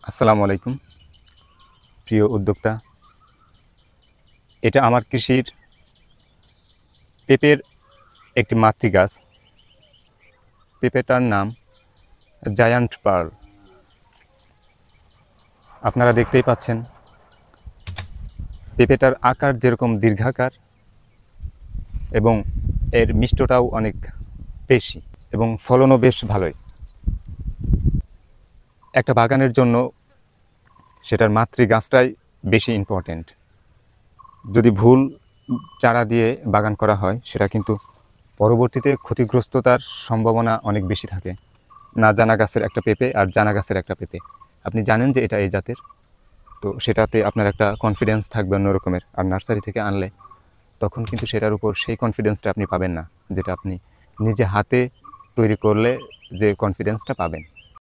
আসসালামু আলাইকুম প্রিয় উদ্যোক্তা। এটা আমার কৃষির পেঁপের একটি মাতৃ গাছ। পেঁপেটার নাম জায়ান্ট পার্ল। আপনারা দেখতেই পাচ্ছেন পেঁপেটার আকার যেরকম দীর্ঘাকার এবং এর মিষ্টটাও অনেক বেশি এবং ফলনও বেশ ভালোই। একটা বাগানের জন্য সেটার মাতৃ গাছটাই বেশি ইম্পর্ট্যান্ট। যদি ভুল চারা দিয়ে বাগান করা হয় সেটা কিন্তু পরবর্তীতে ক্ষতিগ্রস্ততার সম্ভাবনা অনেক বেশি থাকে। না জানা গাছের একটা পেঁপে আর জানা গাছের একটা পেঁপে, আপনি জানেন যে এটা এই জাতের, তো সেটাতে আপনার একটা কনফিডেন্স থাকবে অন্য রকমের। আর নার্সারি থেকে আনলে তখন কিন্তু সেটার উপর সেই কনফিডেন্সটা আপনি পাবেন না, যেটা আপনি নিজে হাতে তৈরি করলে যে কনফিডেন্সটা পাবেন।